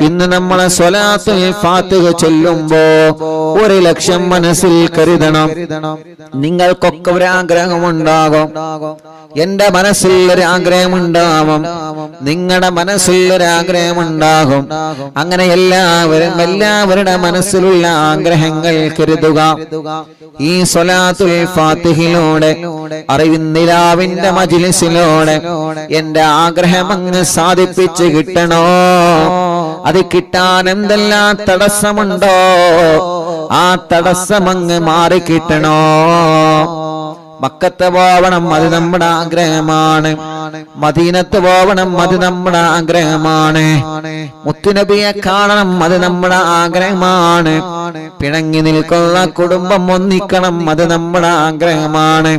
ഇന്ന് നമ്മളെ സ്വലാത്തുൽ ഫാത്തിഹ ചൊല്ലുമ്പോ 1,00,000 മനസ്സിൽ കരുതണം. നിങ്ങൾക്കൊക്കെ ഒരു ആഗ്രഹമുണ്ടാകും. എന്റെ മനസ്സിൽ ഒരു ആഗ്രഹമുണ്ടാകും, നിങ്ങളുടെ മനസ്സിൽ ഒരു ആഗ്രഹമുണ്ടാകും. അങ്ങനെ എല്ലാവരുടെ മനസ്സിലുള്ള ആഗ്രഹങ്ങൾ കരുതുക. ഈ സ്വലാത്തുൽ ഫാത്തിഹിലൂടെ അറിവിന്ദിലാവിന്റെ മജ്ലിസിലൂടെ എന്റെ ആഗ്രഹം അങ്ങ് സാധിപ്പിച്ച് കിട്ടണോ? അത് കിട്ടാൻ എന്തെല്ലാം തടസ്സമുണ്ടോ ആ തടസ്സമങ്ങ് മാറിക്കിട്ടണോ? മക്കത്ത് പോവണം, അത് നമ്മുടെ ആഗ്രഹമാണ്. മദീനത്ത് പോവണം, അത് നമ്മുടെ ആഗ്രഹമാണ്. മുത്തുനബിയെ കാണണം, അത് നമ്മുടെ ആഗ്രഹമാണ്. പിണങ്ങി നിൽക്കുന്ന കുടുംബം ഒന്നിക്കണം, അത് നമ്മുടെ ആഗ്രഹമാണ്.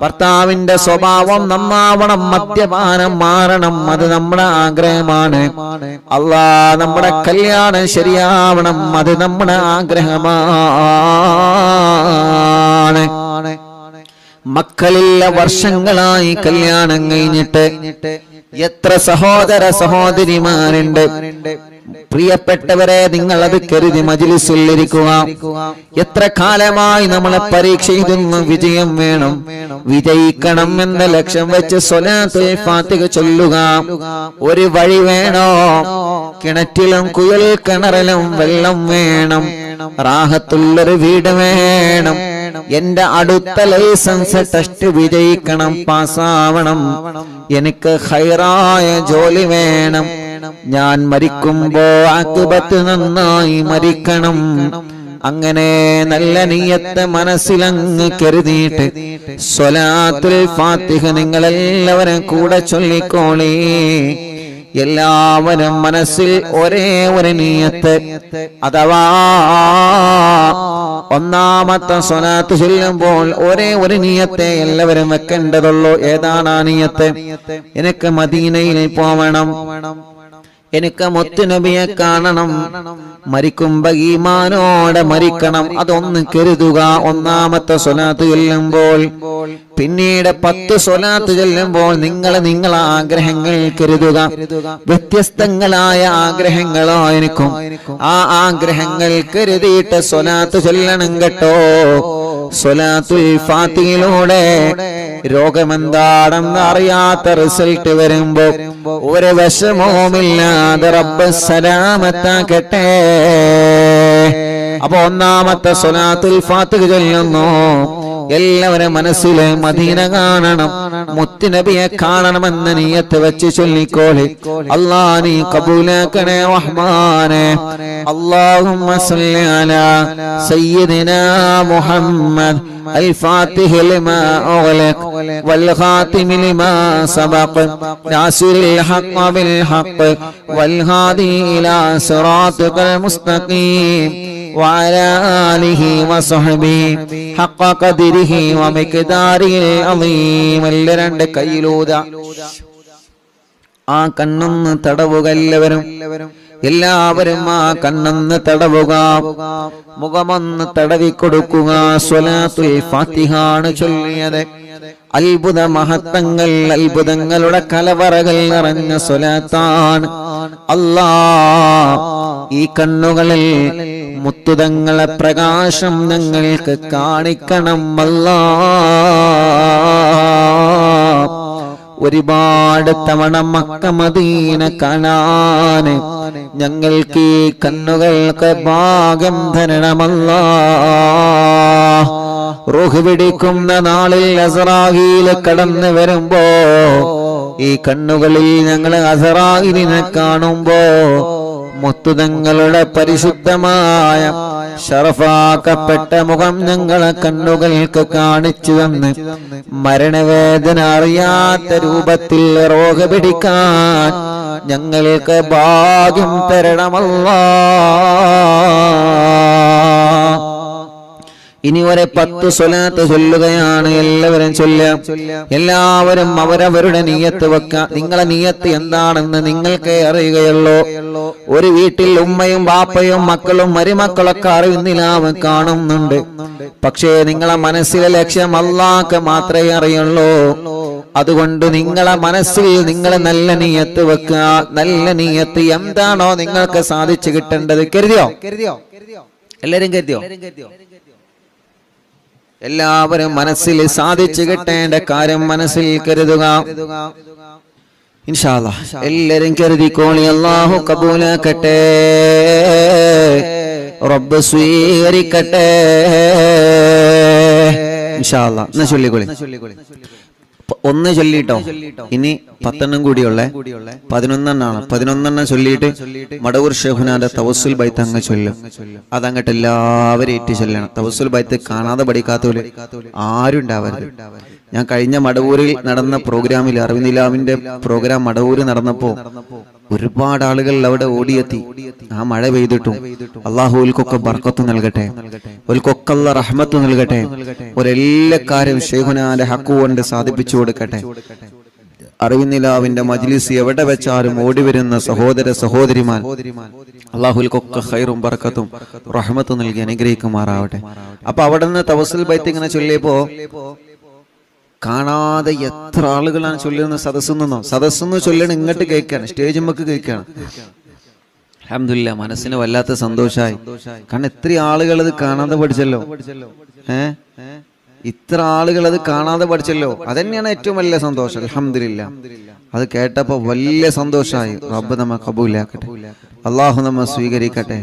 ഭർത്താവിന്റെ സ്വഭാവം നന്നാവണം, മദ്യപാനം മാറണം, അത് നമ്മുടെ ആഗ്രഹമാണ്. അല്ലാഹ് നമ്മുടെ കല്യാണം ശരിയാവണം, അത് നമ്മുടെ ആഗ്രഹമാണ്. മക്കളില്ല വർഷങ്ങളായി കല്യാണം കഴിഞ്ഞിട്ട് എത്ര സഹോദര സഹോദരിമാരുണ്ട്. പ്രിയപ്പെട്ടവരെ, നിങ്ങൾ അത് കരുതി മജ്ലിസിൽ ഇരിക്കുക. എത്ര കാലമായി നമ്മളെ പരീക്ഷ എഴുതുന്നു, വിജയം വേണം, വിജയിക്കണം എന്ന ലക്ഷ്യം വെച്ച് സ്വലാത്തുൽ ഫാത്തിഹ ചൊല്ലുക. ഒരു വഴി വേണോ? കിണറ്റിലും കുഴൽ കിണറിലും വെള്ളം വേണം, റാഹത്തുള്ളൊരു വീട് വേണം. എന്റെ അടുത്ത ലൈസൻസ് ടെസ്റ്റ് വിജയിക്കണം, പാസ്സാവണം. എനിക്ക് ഖൈറായ ജോലി വേണം. ഞാൻ മരിക്കുമ്പോ ആഖിബത്ത് നന്നായി മരിക്കണം. അങ്ങനെ നല്ല നിയ്യത്ത് മനസ്സിലങ്ങ് കരുതിയിട്ട് സ്വലാത്തുൽ ഫാത്തിഹ നിങ്ങളെല്ലാവരും കൂടെ ചൊല്ലിക്കോളി. എല്ലാവരും മനസ്സിൽ ഒരേ ഒരു നിയ്യത്ത്, അഥവാ ഒന്നാമത്തെ സ്വലാത്ത് ചൊല്ലുമ്പോൾ ഒരേ ഒരു നിയ്യത്തെ എല്ലാവരും വെക്കേണ്ടതുള്ളൂ. ഏതാണ് ആ നിയ്യത്ത്? എനിക്ക് മദീനയിൽ പോവണം, എനിക്ക് മുത്തുനബിയെ കാണണം, മരിക്കുമ്പോ ഈമാനോടെ മരിക്കണം. അതൊന്ന് കരുതുക ഒന്നാമത്തെ സ്വലാത്ത് ചൊല്ലുമ്പോൾ. പിന്നീട് 10 സ്വലാത്ത് ചൊല്ലുമ്പോൾ നിങ്ങളെ ആഗ്രഹങ്ങൾ കരുതുക. വ്യത്യസ്തങ്ങളായ ആഗ്രഹങ്ങളായിരിക്കും. ആ ആഗ്രഹങ്ങൾ കരുതിയിട്ട് സ്വലാത്ത് ചൊല്ലണം കേട്ടോ. സ്വലാത്തുൽ ഫാത്തിഹയിലൂടെ രോഗമെന്താണെന്ന് അറിയാത്ത റിസൾട്ട് വരുമ്പോ ഒരു വിഷമവുമില്ലാതെ റബ്ബ് സലാമത്താക്കട്ടെ. അപ്പൊ ഒന്നാമത്തെ സ്വലാത്തുൽ ഫാത്തിഹ ചൊല്ലുന്നു. എല്ലാവരും മനസ്സിലെ മദീന കാണണം, മുത്തുനബിയെ കാണണമെന്ന് നിയ്യത്ത് വെച്ച് ചൊല്ലിക്കോളി. അല്ലാഹ് നീ കബൂലാക്കണേ റഹ്മാനേ. അല്ലാഹുമ്മ സ്വല്ലി അലാ സയ്യിദിനാ മുഹമ്മദ് الفاتح لما أغلق والخاتم لما سبق ناصر الحق بالحق والهادي إلى صراطك المستقيم وعلى آله وصحبه حق قدره ومقداره العظيم. രണ്ട് കൈയിലൂത ആ കണ്ണൊന്ന് തടവുക. എല്ലാവരും ആ കണ്ണൊന്ന് തടവുക, മുഖമൊന്ന് തടവിക്കൊടുക്കുക. സ്വലാത്തുൽ ഫാത്തിഹാണ് ചൊല്ലിയത്. അത്ഭുത മഹത്വങ്ങൾ, അത്ഭുതങ്ങളുടെ കലവറകൾ നിറഞ്ഞ സ്വലാത്താണ്. അല്ലാഹ് ഈ കണ്ണുകളിൽ മുത്തുതങ്ങളെ പ്രകാശം ഞങ്ങൾക്ക് കാണിക്കണം. അല്ലാഹ് ഒരുപാട് തവണ മക്ക മദീന കാണാന് ഞങ്ങൾക്ക് ഈ കണ്ണുകൾക്ക് ഭാഗ്യം തരണമല്ലാഹ്. റൂഹ് പിടിക്കുന്ന നാളിൽ അസ്റായീൽ കടന്നു വരുമ്പോ ഈ കണ്ണുകളിൽ ഞങ്ങൾ അസ്റായീലിനെ കാണുമ്പോ മുത്തുതങ്ങളുടെ പരിശുദ്ധമായ ശറഫാക്കപ്പെട്ട മുഖം ഞങ്ങളെ കണ്ണുകൾക്ക് കാണിച്ചു തന്ന് മരണവേദന അറിയാത്ത രൂപത്തിൽ റോഗ് പിടിക്കാൻ ഞങ്ങൾക്ക് ഭാഗ്യം തരണമല്ലാഹ്. ഇനി ഒരു 10 സ്വലാത്ത് ചൊല്ലുകയാണ്. എല്ലാവരും ചൊല്ലാം. എല്ലാവരും അവരവരുടെ നിയ്യത്ത് വെക്കുക. നിങ്ങളെ നിയ്യത്ത് എന്താണെന്ന് നിങ്ങൾക്കേ അറിയുകയുള്ളൂ. ഒരു വീട്ടിൽ ഉമ്മയും ബാപ്പയും മക്കളും മരുമക്കളൊക്കെ അറിയുന്നില്ല, കാണുന്നുണ്ട്. പക്ഷേ നിങ്ങളെ മനസ്സിലെ ലക്ഷ്യം അല്ലാഹ്ക്ക് മാത്രമേ അറിയുള്ളൂ. അതുകൊണ്ട് നിങ്ങളെ മനസ്സിൽ നിങ്ങൾ നല്ല നിയ്യത്ത് വെക്കുക. നല്ല നിയ്യത്ത് എന്താണോ നിങ്ങൾക്ക് സാധിച്ചു കിട്ടേണ്ടത് കരുതിയോ? എല്ലാരും കരുതിയോ? എല്ലാവരും മനസ്സിൽ സാധിച്ചു കിട്ടേണ്ട കാര്യം മനസ്സിൽ കരുതുക. ഇൻഷാ അല്ലാഹ് എല്ലാരും കരുതിക്കോളി. അല്ലാഹു കബൂലാക്കട്ടെ, റബ്ബ് സ്വീകരിക്കട്ടെ. ഇൻഷാ അല്ലാഹ് എന്നാ ചൊല്ലിക്കോളി. ഒന്ന് ചൊല്ലിട്ടോ. ഇനി 10 കൂടിയുള്ള 11 11 ചൊല്ലിയിട്ട് മടവൂർ ഷെയ്ഖുനാന്റെ തവസ്സുൽ ബൈത്ത് അങ്ങ് ചൊല്ലും. അതങ്ങട്ട് എല്ലാവരും ഏറ്റി ചൊല്ലണം. തവസ്സുൽ ബൈത്ത് കാണാതെ പഠിക്കാത്തവര് ആരും ഉണ്ടാവരുത്. ഞാൻ കഴിഞ്ഞ മടവൂരിൽ നടന്ന പ്രോഗ്രാമിൽ അറിവിനിലാവിന്റെ പ്രോഗ്രാം മടവൂര് നടന്നപ്പോ ഒരുപാട് ആളുകൾ അവിടെ ഓടിയെത്തി. ആ മഴ പെയ്തിട്ടും അള്ളാഹുൽക്കൊക്കെ ബർക്കത്ത് നൽകട്ടെ, ഓൽക്കൊക്കെ അല്ലാഹ് റഹ്മത്ത് നൽകട്ടെ. ഒരെല്ലാ കാര്യം ഷെയ്ഖുനാന്റെ ഹക്ക് കൊണ്ട് സാധിപ്പിച്ചു കൊടുക്കട്ടെ. അറിവിനിലാവിന്റെ മജ്ലിസ് എവിടെ വെച്ചാലും ഓടി വരുന്ന സഹോദര സഹോദരിമാർ അള്ളാഹുൽക്കൊക്കെ ഖൈറും ബർക്കത്തും റഹ്മത്തും നൽകി അനുഗ്രഹിക്കുമാറാവട്ടെ. അപ്പൊ അവിടെ നിന്ന് തവസ്സുൽ ബൈത്ത് ഇങ്ങനെ ചൊല്ലിയപ്പോ കാണാതെ എത്ര ആളുകളാണ് ചൊല്ലുന്ന സദസ്സെന്ന് ചൊല്ലണം. ഇങ്ങോട്ട് കേൾക്കാണ്, സ്റ്റേജ് നമുക്ക് കേൾക്കാണ്. അൽഹംദുലില്ലാ, മനസ്സിന് വല്ലാത്ത സന്തോഷമായി. കാരണം ഇത്ര ആളുകൾ അത് കാണാതെ പഠിച്ചല്ലോ. ഇത്ര ആളുകൾ അത് കാണാതെ പഠിച്ചല്ലോ. അതന്നെയാണ് ഏറ്റവും വലിയ സന്തോഷം. അൽഹംദുലില്ലാ, അത് കേട്ടപ്പോ വലിയ സന്തോഷമായി. റബ്ബ് നമ്മെ കബൂലാക്കട്ടെ, അള്ളാഹു നമ്മെ സ്വീകരിക്കട്ടെ.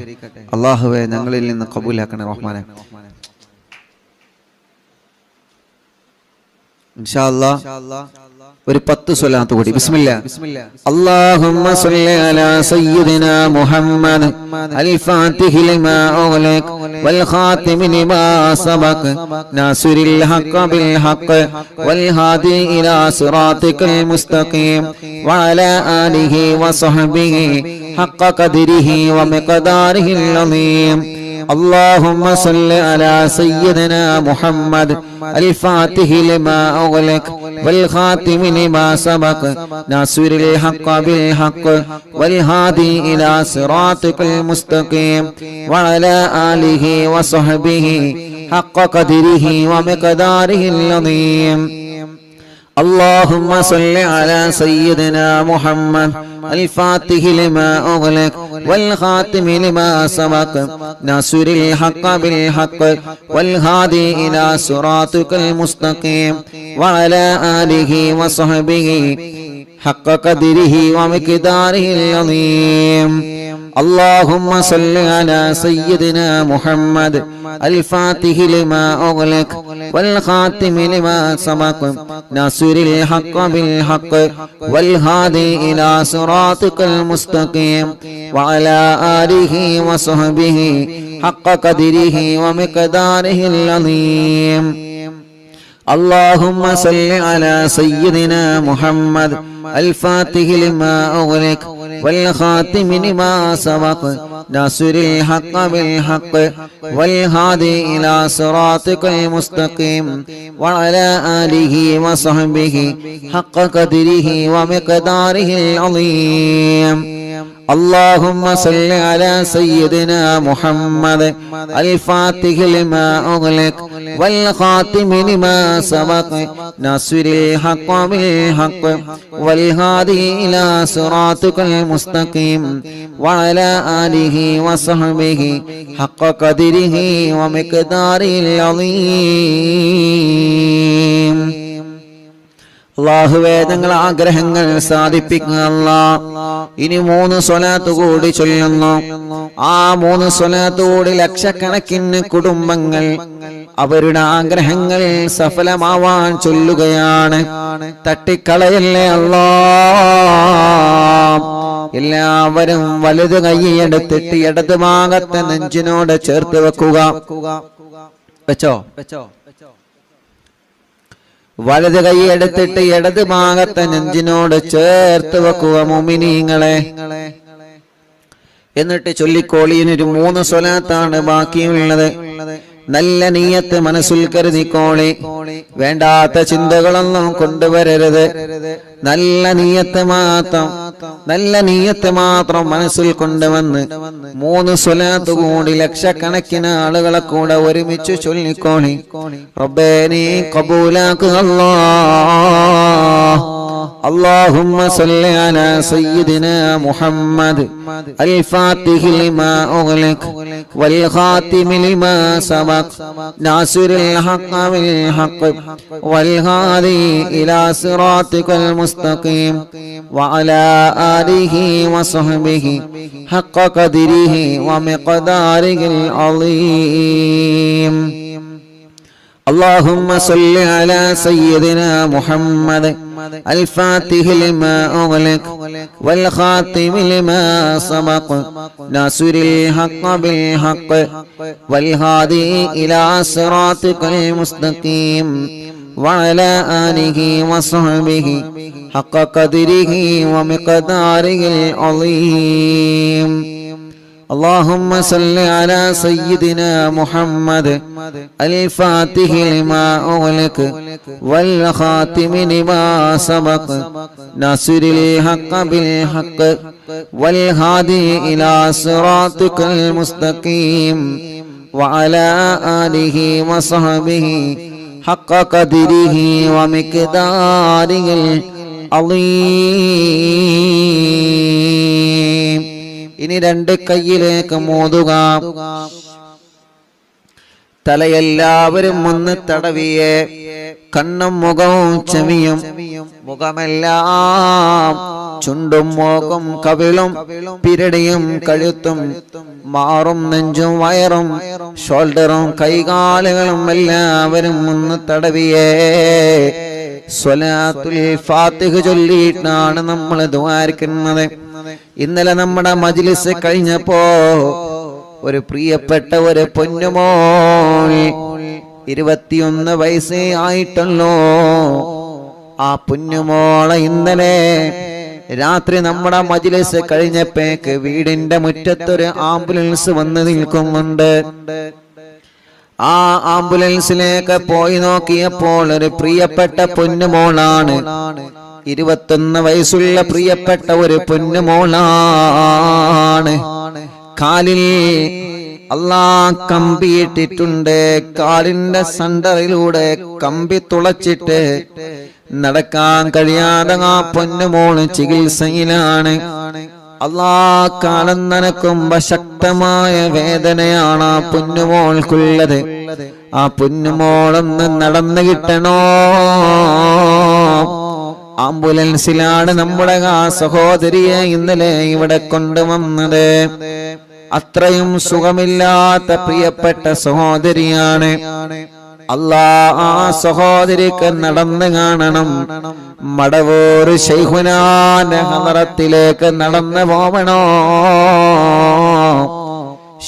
അള്ളാഹുവെ ഞങ്ങളിൽ നിന്ന് കബൂലാക്കണേ റഹ്മാനെ. ഇൻഷാ അല്ലാഹ് ഒരു 10 സ്വലാത്ത് കൂടി. ബിസ്മില്ലാഹ്. അല്ലാഹുമ്മ സ്വല്ലി അലാ സയ്യിദിനാ മുഹമ്മദ് അൽ ഫാത്തിഹി ലിമാ ഉഗ്ലിഖ വൽ ഖാതിമി ലിമാ സബഖ നാസിറിൽ ഹഖ് ബിൽ ഹഖ് വൽ ഹാദി ഇലാ സിറാത്തിക്കൽ മുസ്തഖീം വഅലാ ആലിഹി വസഹ്ബിഹി ഹഖ് ഖദ്രിഹി വമിഖ്ദാരിഹിൽ അളീം. اللهم صل على سيدنا محمد الفاتح لما أغلق والخاتم لما سبق ناصر الحق بالحق والهادي إلى صراطك المستقيم وعلى آله وصحبه حق قدره ومقداره العظيم. اللهم صل على سيدنا محمد الفاتح لما أغلق والخاتم لما سبق ناصر الحق بالحق والهادي إلى صراطك المستقيم وعلى آله وصحبه حق قدره ومقداره العظيم. اللهم صل على سيدنا محمد الفاتح لما أغلق والخاتم لما سبق ناصر الحق بالحق والهادي إلى صراطك المستقيم وعلى آله وصحبه حق قدره ومقداره العظيم. اللهم صل على سيدنا محمد الفاتح لما أغلق والخاتم لما سبق ناصر الحق بالحق والهادي إلى صراطك المستقيم وعلى آله وصحبه حق قدره ومقداره العظيم. اللهم صل على سيدنا محمد الفاتح لما أغلق والخاتم لما سبق ناصر الحق بالحق والهادي إلى صراطك المستقيم وعلى آله وصحبه حق قدره ومقداره العظيم. അല്ലാഹുവേ ഞങ്ങളുടെ ആഗ്രഹങ്ങൾ സാധിപ്പിക്കുക അല്ലാഹ്. ഇനി 3 സ്വലാത്ത് കൂടി ചൊല്ലുന്നു. ആ 3 സ്വലാത്ത് കൂടി ലക്ഷക്കണക്കിന് കുടുംബങ്ങൾ അവരുടെ ആഗ്രഹങ്ങൾ സഫലമാവാൻ ചൊല്ലുകയാണ്. തട്ടിക്കളയല്ലേ അല്ലാഹ്. എല്ലാവരും വലത് കൈയെടുത്തിട്ട് ഇടത് ഭാഗത്തെ നെഞ്ചിനോട് ചേർത്ത് വെക്കുക. വെച്ചോ? വലത് കൈ എടുത്തിട്ട് ഇടത് ഭാഗത്തെ നെഞ്ചിനോട് ചേർത്ത് വെക്കുക മുഅ്മിനീങ്ങളെ. എന്നിട്ട് ചൊല്ലിക്കോളിയിനൊരു 3 സ്വലാത്താണ് ബാക്കിയുള്ളത്. നല്ല നീയത്ത് മനസ്സിൽ കരുതിക്കോളി. വേണ്ടാത്ത ചിന്തകളൊന്നും കൊണ്ടുവരരുത്. നല്ല നീയത്ത് മാത്രം മനസ്സിൽ കൊണ്ടുവന്ന് 3 സ്വലാത്ത് കൂടി ലക്ഷക്കണക്കിന് ആളുകളെ കൂടെ ഒരുമിച്ച് ചൊല്ലിക്കോളി. റബ്ബേ നീ കബൂലാക്കുക അല്ലാഹ്. اللهم صل على سيدنا محمد الفاتح لما أغلق والخاتم لما سبق ناصر الحق بالحق والهادي إلى صراطك المستقيم وعلى آله وصحبه حق قدره ومقداره العظيم. اللهم صل على سيدنا محمد الفاتح لما أغلق والخاتم لما سبق ناصر الحق بالحق والهادي إلى صراطك المستقيم وعلى آله وصحبه حق قدره ومقداره العظيم. اللهم صل على سيدنا محمد الفاتح لما أغلق والخاتم لما سبق ناصر الحق بالحق والهادي إلى صراطك المستقيم وعلى آله وصحبه حق قدره ومقداره العظيم. ഇനി 2 കൈയിലേക്ക് മോതുക. തലയെല്ലാവരും ഒന്ന് തടവിയേ. കണ്ണും മുഖവും ചെവിയും മുഖമെല്ലാം ചുണ്ടും മൂക്കും കവിളും പിരടിയും കഴുത്തും മാറും നെഞ്ചും വയറും ഷോൾഡറും കൈകാലുകളും എല്ലാവരും ഒന്ന് തടവിയേ. സ്വലാത്തുൽ ഫാത്തിഹ് ചൊല്ലിയിട്ടാണ് നമ്മൾ ദുആരിക്കുന്നത്. ഇന്നലെ നമ്മുടെ മജ്ലിസ് കഴിഞ്ഞപ്പോ ഒരു പ്രിയപ്പെട്ട ഒരു പൊന്നുമോൾ 21 വയസ്സേ ആയിട്ടുള്ളൂ. ആ പൊന്നുമോളെ ഇന്നലെ രാത്രി നമ്മുടെ മജ്ലിസ് കഴിഞ്ഞപ്പോഴേക്ക് വീടിന്റെ മുറ്റത്തൊരു ആംബുലൻസ് വന്ന് നിൽക്കുന്നുണ്ട്. ആ ആംബുലൻസിലേക്ക് പോയി നോക്കിയപ്പോൾ ഒരു പ്രിയപ്പെട്ട പൊന്നുമോളാണ്. 21 വയസ്സുള്ള പ്രിയപ്പെട്ട ഒരു പൊന്നുമോളാണ്. കാലിൽ അല്ലാഹ് കമ്പിയിട്ടിട്ടുണ്ട്. കാലിന്റെ സെന്ററിലൂടെ കമ്പി തുളച്ചിട്ട് നടക്കാൻ കഴിയാതെ ആ പൊന്നുമോള് ചികിത്സയിലാണ്. അല്ലാഹ് കാലം നനക്കുമ്പോ ശക്തമായ വേദനയാണ് ആ പൊന്നുമോൾക്കുള്ളത്. ആ പൊന്നുമോളൊന്ന് നടന്നു കിട്ടണോ. ആംബുലൻസിലാണ് നമ്മുടെ ആ സഹോദരിയെ ഇന്നലെ ഇവിടെ കൊണ്ടുവന്നത്. അത്രയും സുഖമില്ലാത്ത പ്രിയപ്പെട്ട സഹോദരിയാണ്. അല്ലാഹ് ആ സഹോദരിക്ക് നടന്നു കാണണം. മടവൂർ ശൈഖുനാന്റെ ഹളറത്തിലേക്ക് നടന്നു പോവണോ.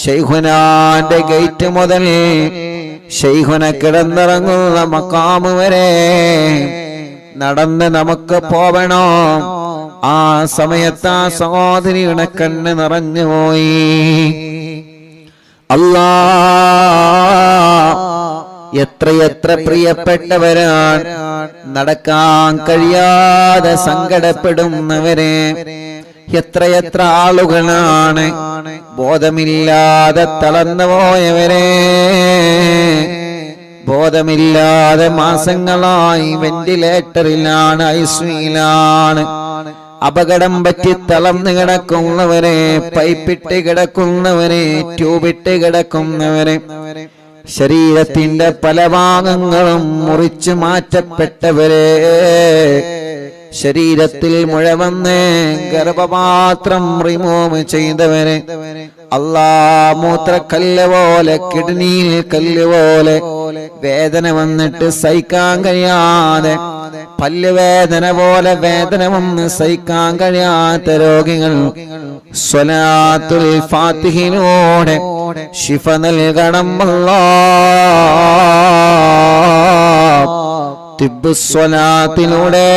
ശൈഖുനാന്റെ ഗേറ്റ് മുതൽ ശൈഖുന കിടന്നിറങ്ങുന്ന മഖാമ് വരെ നടന്ന് നമുക്ക് പോവണോ. ആ സമയത്ത് ആ സഹോദരിയുടെ കണ്ണ് നിറഞ്ഞുപോയി. അല്ലാഹ് എത്രയെത്ര പ്രിയപ്പെട്ടവരാണ് നടക്കാൻ കഴിയാതെ സങ്കടപ്പെടുന്നവരെ. എത്രയെത്ര ആളുകളാണ് ബോധമില്ലാതെ തളർന്നു പോയവരെ. ബോധമില്ലാതെ മാസങ്ങളായി വെന്റിലേറ്ററിലാണ്, ഐസിയുലാണ്. അപകടം പറ്റി തളർന്നു കിടക്കുന്നവരെ, പൈപ്പിട്ട് കിടക്കുന്നവരെ, ട്യൂബിട്ട് കിടക്കുന്നവരെ, ശരീരത്തിന്റെ പല ഭാഗങ്ങളും മുറിച്ചു മാറ്റപ്പെട്ടവരെ, ശരീരത്തിൽ മുഴവന്ന് ഗർഭപാത്രം റിമൂവ് ചെയ്തവരെ, അല്ലാഹ് മൂത്രക്കല്ല് പോലെ, കിഡ്നിയിൽ കല്ല് പോലെ വേദന വന്നിട്ട് സഹിക്കാൻ കഴിയാതെ, പല്ലുവേദന പോലെ വേദന വന്ന് സഹിക്കാൻ കഴിയാത്ത രോഗികൾ സ്വലാത്തുൽ ഫാത്തിഹിലൂടെ ശിഫ നൽകണം അല്ലാഹ്. തിബ്ബുസ്വലാത്തിലൂടെ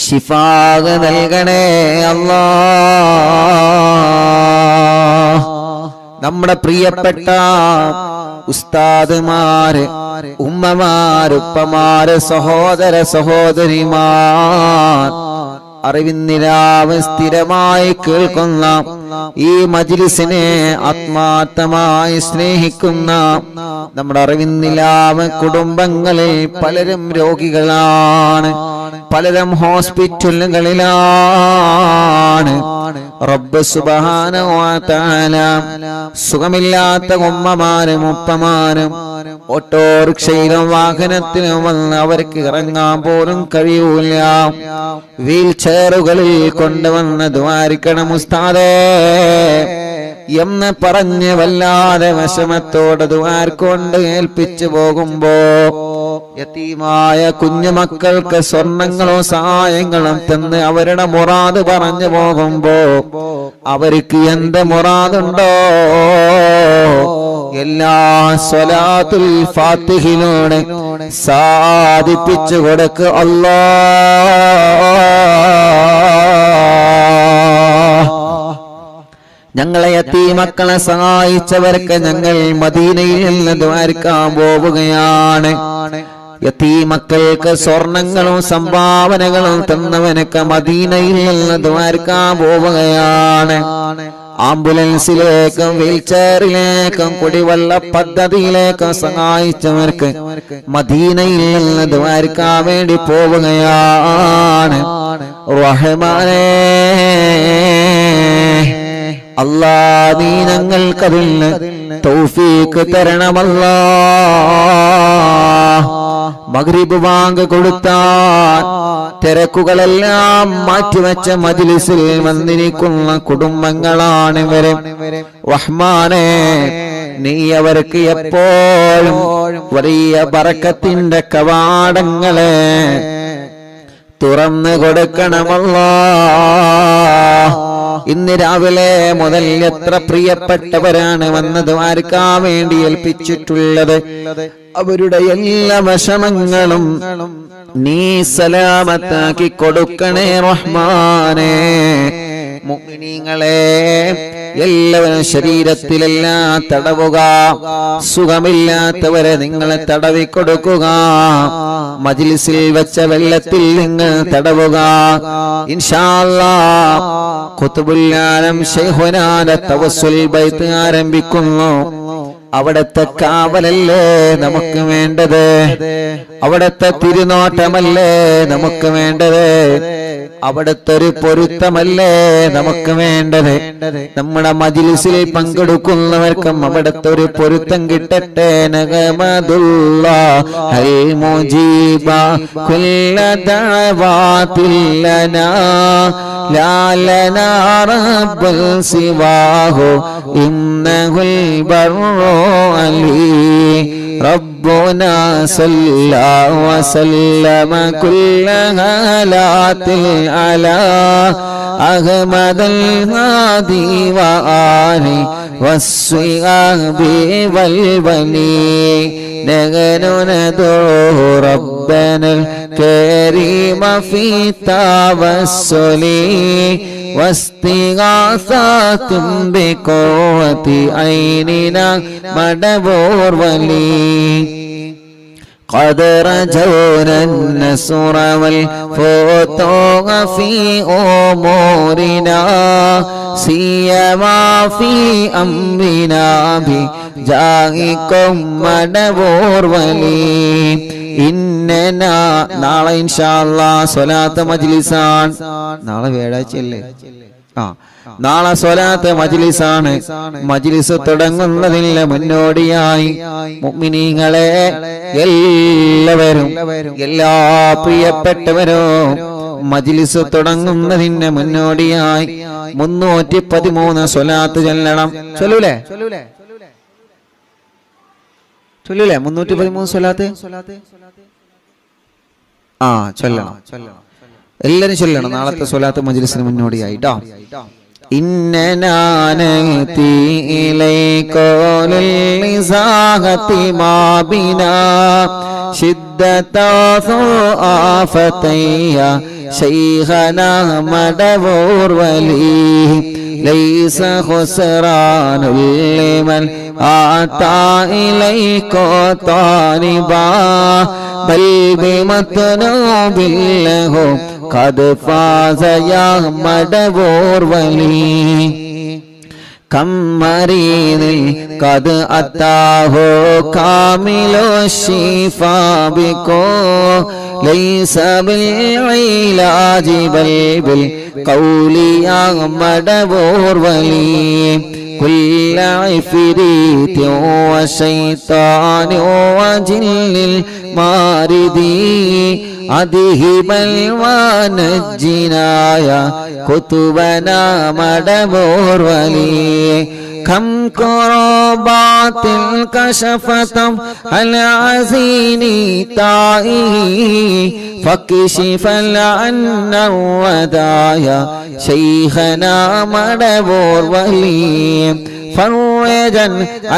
ശിഫാ നൽകണേ അല്ലാഹ്. നമ്മുടെ പ്രിയപ്പെട്ട ഉസ്താദുമാര്, ഉമ്മമാര്, ഉപ്പമാര്, സഹോദര സഹോദരിമാർ, അറിവിന്നിലാവ് സ്ഥിരമായി കേൾക്കുന്ന ഈ മജ്ലിസിനെ ആത്മാർത്ഥമായി സ്നേഹിക്കുന്ന നമ്മുടെ അറിവിന്നിലാവ് കുടുംബങ്ങളിൽ പലരും രോഗികളാണ്, പലരും ഹോസ്പിറ്റലുകളിലാണ്. റബ്ബ് സുബ്ഹാനഹു വ തആല സുഖമില്ലാത്ത ഉമ്മമാരും ഉപ്പമാരും ഓട്ടോറിക്ഷയിലും വാഹനത്തിലും വന്ന് അവർക്ക് ഇറങ്ങാൻ പോലും കഴിയൂല, വീൽ ചെയറുകളിൽ കൊണ്ടുവന്ന് ദ്വാരിക്കണം ഉസ്താദേ എന്ന് പറഞ്ഞ് വല്ലാതെ വിഷമത്തോടെ ദ്വാർക്കൊണ്ട് ഏൽപ്പിച്ചു പോകുമ്പോ യതീമായ കുഞ്ഞുമക്കൾക്ക് സ്വർണങ്ങളും സഹായങ്ങളും തന്ന് അവരുടെ മുറാദ് പറഞ്ഞു പോകുമ്പോ അവർക്ക് എന്ത് മുറാദുണ്ടോ എല്ലാ സ്വലാത്തുൽ ഫാത്തിഹിലൂടെ സാധിപ്പിച്ചു കൊടുക്ക് അല്ലാഹ്. ഞങ്ങളെ യതീമക്കളെ സഹായിച്ചവർക്ക് ഞങ്ങൾ മദീനയിൽ നിന്ന് ദ്വാരക്കാൻ പോവുകയാണ്. യതീമക്കൾക്ക് സ്വർണങ്ങളും സംഭാവനകളും തന്നവനൊക്കെ മദീനയിൽ നിന്ന് ദ്വാരക്കാൻ പോവുകയാണ്. ആംബുലൻസിലേക്കും വീൽചെയറിലേക്കും കുടിവെള്ള പദ്ധതിയിലേക്കും സഹായിച്ചവർക്ക് മദീനയിൽ നിന്ന് ദ്വാരക്കാൻ വേണ്ടി പോവുകയാണ്. റഹ്മാനേ അല്ലാ, നീ ഞങ്ങൾക്കതിന് തൗഫീഖ് തരണമല്ലാ. മഗ്രിബ് ബാങ്ക് കൊടുത്താൽ തിരക്കുകളെല്ലാം മാറ്റിവെച്ച മജ്ലിസിൽ വന്നിരിക്കുന്ന കുടുംബങ്ങളാണ് ഇവര്. റഹ്മാനേ, നീ അവർക്ക് എപ്പോഴും വലിയ ബറക്കത്തിന്റെ കവാടങ്ങളെ തുറന്നു കൊടുക്കണമല്ലാ. ഇന്ന് രാവിലെ മുതൽ എത്ര പ്രിയപ്പെട്ടവരാണ് വന്നത് ആർക്കാൻ വേണ്ടി ഏൽപ്പിച്ചിട്ടുള്ളത്. അവരുടെ എല്ലാ വിഷമങ്ങളും നീ സലാമത്താക്കി കൊടുക്കണേ റഹ്മാനേ. മുഅ്മിനീങ്ങളെ എല്ലാവരും ശരീരത്തിലെല്ലാം തടവുക, സുഖമില്ലാത്തവരെ നിങ്ങളെ തടവി കൊടുക്കുക, മജ്ലിസിൽ വെച്ച വെള്ളത്തിൽ നിങ്ങൾ തടവുക. ഇൻഷാ അല്ലാഹ് ഖുത്ബുൽ ആലം ശൈഖുനാന്റെ തവസ്സുൽ ബൈത്ത് ആരംഭിക്കുന്നു. അവിടത്തെ കാവലല്ലേ നമുക്ക് വേണ്ടത്, അവിടത്തെ തിരുനോട്ടമല്ലേ നമുക്ക് വേണ്ടത്, അവിടത്തെ ഒരു പൊരുത്തമല്ലേ നമുക്ക് വേണ്ടത്. നമ്മുടെ മജ്ലിസിൽ പങ്കെടുക്കുന്നവർക്കും അവിടത്തെ ഒരു പൊരുത്തം കിട്ടട്ടെ. നഗമദുല്ലാഹൽ മുജീബ കുല്ല ദഅവാതിൽ ലനാ ലാ ലനാ റബ്ബുൽ സിവാഹു ഇന്നഹുൽ ബർറു അലി ربنا صلى وسلم كل هالات على أحمد الهادي وآله والصحاب والولي نحن ندعو ربنا الكريم في التوسل واستغاثة بقوة عيننا مدبور ولي قد رجونا النصر والفتوح في أمورنا سيما في أمرنا بجاهكم مدبور ولي ഇന്നനാ നാളെ ഇൻഷാ അല്ലാഹ് സ്വലാത്ത് മജ്ലിസാണ്. നാളെ വ്യാഴാഴ്ചയല്ലേ? നാളെ സ്വലാത്ത് മജ്ലിസാണ്. മജ്ലിസ് തുടങ്ങുന്നതിന് മുന്നോടിയായി മുഅ്മിനീങ്ങളെ എല്ലാവരും, എല്ലാ പ്രിയപ്പെട്ടവരും മജ്ലിസ് തുടങ്ങുന്നതിന് മുന്നോടിയായി 313 സ്വലാത്ത് ചൊല്ലണം. ചൊല്ലൂലേ? 313 സ്വലാത്ത് ചൊല്ലണം. എല്ലാരും ചൊല്ലണം നാളത്തെ സ്വലാത്ത് മജ്ലിസിന് മുന്നോടിയായിട്ടോ. ഇന്നനാനതി ഇലൈകോലിൽ ലിസാഹതി മാബിനാ ശിദ്ദതാസു ആഫതയ്യ ശൈഖനാ മദവൂർ വലി ليس خسران لمن أتى إليك طالبا بل بمطلوب له قد فاز يا مدبور ولي كم مريض قد أتاه كامل الشفاء بكو ليس بالعلاج بل بالقول يا مدبور ولي كل عفريت وشيطان وجن الماردي أذهبا ونجنا يا كتبنا مدبور ولي كم كربات كشفت العزين طائه فكشف عنا الودايا شيخنا مدبور ولي فرجا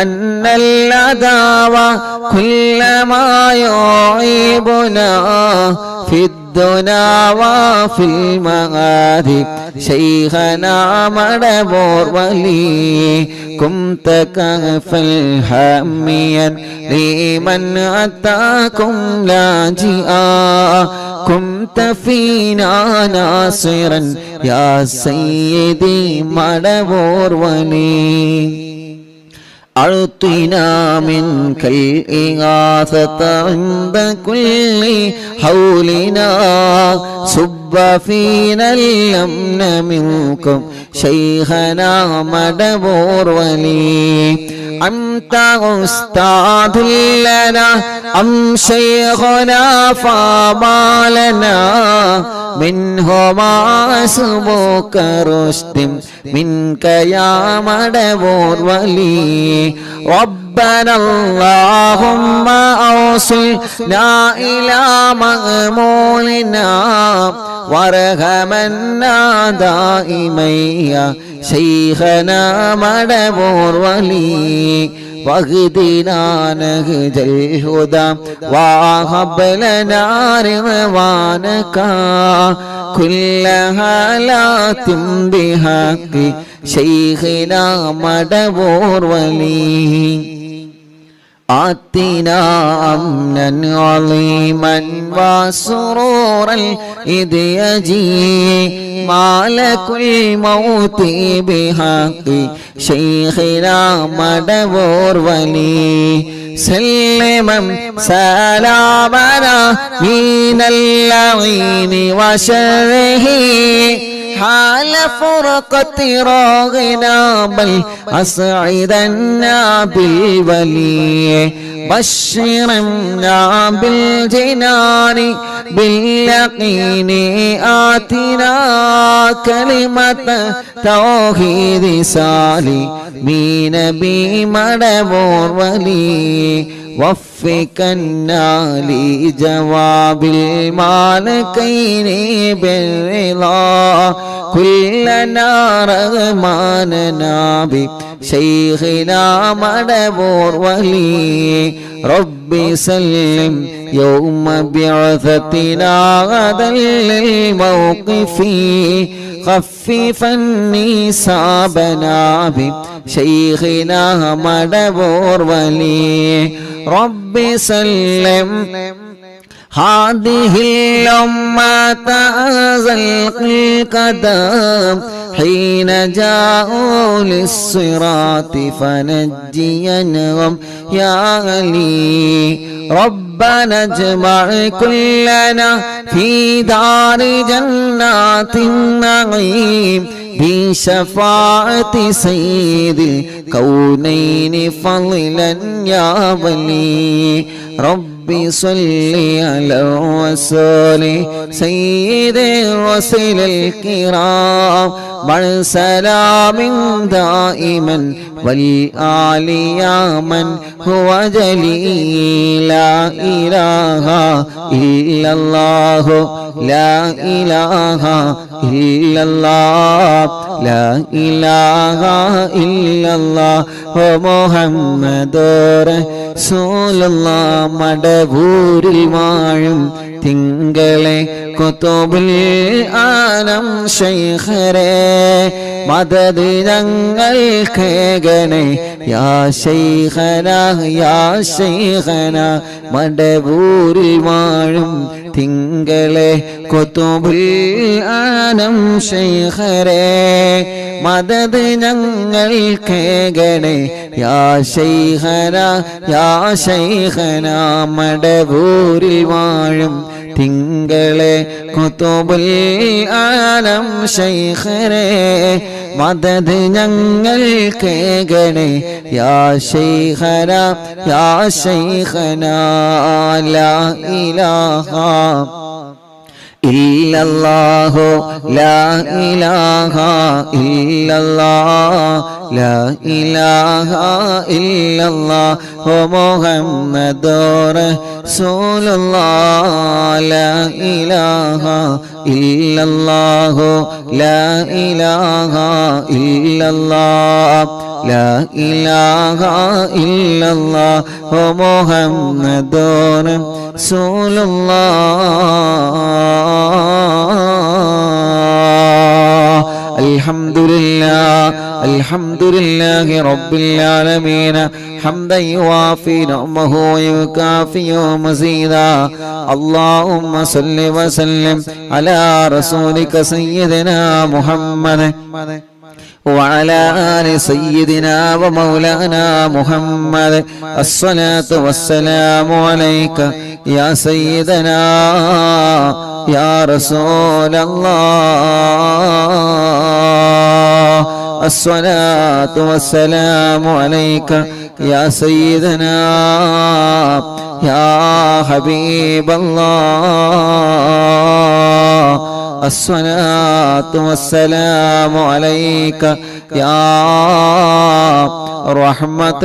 أن العداوة كل ما يعيبنا في الدنا وفي المعاد شيخنا مدبور ولي كنت كهفا حاميا لمن أتاكم لاجئا كنت فينا ناصرا يا سيدي مدبور ولي أعطنا منك الإغاثة عند كل حولنا صب فينا الأمن منكم شيخنا مدبور ولي أنت أستاذ لنا أم شيخنا فما لنا منهما سبوك رشد منك يا مدبور ولي ربنا اللهم أوصلنا إلى مأمولنا وارحمنا دائما يا شيخنا مدبور ولي واهدنا نهج الهدى وهب لنا رضوانك كل حالات بحق شيخنا مدبور ولي آتنا أمنا عظيما وسرورا إذ يجي مالك الموت بحق شيخنا مدبور ولي سلما سلامنا من اللعين وشره حال فرقة راغنا بل أسعدنا بالولي بشرنا بالجنان باليقين آتنا كلمة توحيد سالمين بمدبور ولي وفقنا لجواب المالكين بالرضا كلنا رغماننا بشيخنا مدبور ولي ربي سلم يوم بعثتنا غدا للموقف خففا نسابنا بشيخنا مدبور ولي ربي سلم هذه الأمة أزلق القدم حين جاءوا للصراط فنجينهم يا علي ربنا اجمع كلنا في دار جنات النعيم بشفاعة سيد الكونين فضلا يا ولي ربي صل على الرسول سيد الرسل الكرام مع سلام دائما والآل يا من هو جليل لا إله إلا الله لا إله إلا الله لا إله إلا الله محمد رسول الله മടവൂരിൽ വാഴും തിങ്കളെ കുതുബുൽ ആലം ശൈഖരേ മദദ് ഞങ്ങൾക്കേകണേ യാ ശൈഖനാ യാ ശൈഖനാ മടവൂരിൽ വാഴും തിങ്കളെ കുതുബുൽ ആലം ശൈഖരേ മദദ് ഞങ്ങൾക്കേകണേ യാ ശൈഖനാ യാ ശൈഖനാ മടവൂരിൽ വാഴും തിങ്കളെ കുതുബുൽ ആലം ശൈഖരേ മദദ് ഞങ്ങൾക്കേകണേ യാ ശൈഖനാ യാ ശൈഖനാ ലാ ഇലാഹ ഇല്ലല്ലാഹു ലാ ഇലാഹ ഇല്ലല്ലാഹ് ലാ ഇലാഹ ഇല്ലല്ലാഹു മുഹമ്മദുർ റസൂലുള്ളാഹ് ലാ ഇലാഹ ഇല്ലല്ലാഹു ലാ ഇലാഹ ഇല്ലല്ലാഹ് ലാ ഇലാഹ ഇല്ലല്ലാഹു മുഹമ്മദുർ റസൂലുള്ളാഹ് അൽഹംദുലില്ലാഹി റബ്ബിൽ ആലമീൻ ഹംദൻ യുവാഫി നിഅമഹു വയുകാഫി മസീദാ അല്ലാഹുമ്മ സ്വല്ലി വസല്ലിം അലാ റസൂലിക സയ്യിദിനാ മുഹമ്മദ് وعلى آل سيدنا ومولانا محمد الصلاة والسلام عليك يا سيدنا يا رسول الله الصلاة والسلام عليك يا سيدنا يا حبيب الله الصلاة والسلام عليك يا رحمة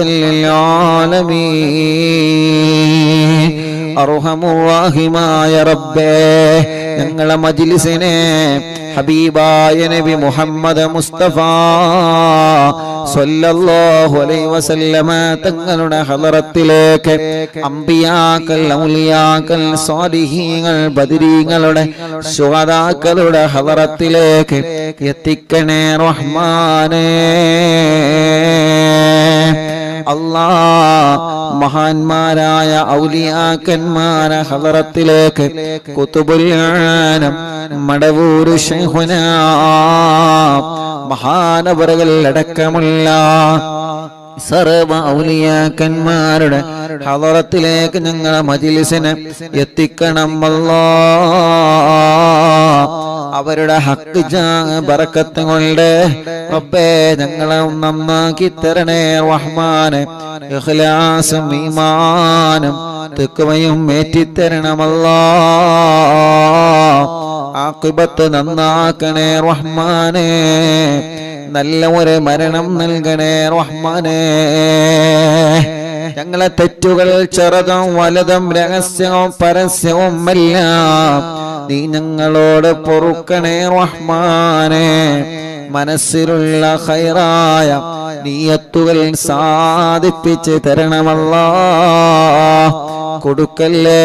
للعالمين അർഹമുറാഹിമായ റബ്ബേ ഞങ്ങളെ മജ്ലിസിനെ ഹബീബായ നബി മുഹമ്മദ് മുസ്തഫ സ്വല്ലല്ലാഹു അലൈഹി വസല്ലമ തങ്ങളുടെ ഹളറത്തിലേക്ക് അംബിയാക്കൾ ഔലിയാക്കൾ സ്വാലിഹീങ്ങൾ ബദരീങ്ങളുടെ ശുഹദാക്കളുടെ ഹളറത്തിലേക്ക് എത്തിക്കണേ റഹ്മാനേ അല്ലാഹ് മഹാന്മാരായ ഔലിയാക്കന്മാരെ ഹളറത്തിലേക്ക് കുതുബുൽ ആലം മടവൂർ ശൈഖുനാ മഹാനവറുകൾ അടക്കമുള്ള സർവ ഔലിയാക്കന്മാരുടെ ഹളറത്തിലേക്ക് ഞങ്ങളെ മജ്ലിസിനെ എത്തിക്കണം അല്ലാഹ് അവരുടെ ഹക്ക് ബറക്കത്ത് കൊണ്ട് റബ്ബേ ഞങ്ങളെ നന്നാക്കി തരണേ റഹ്മാനെ ഇഖ്ലാസും ഈമാനും തഖ്വയും ഏറ്റിത്തരണം അല്ലാഹ് ആഖിബത്ത് നന്നാക്കണേ റഹ്മാനെ നല്ല ഒരു മരണം നൽകണേ റഹ്മാനെ ഞങ്ങളെ തെറ്റുകൾ ചെറുതും വലുതും രഹസ്യവും പരസ്യവും എല്ലാം നീ ഞങ്ങളോട് പൊറുക്കണേ റഹ്മാനെ മനസ്സിലുള്ള ഖൈറായ നിയത്തുകൾ സാധിപ്പിച്ച് തരണമല്ലാഹ് കൊടുക്കല്ലേ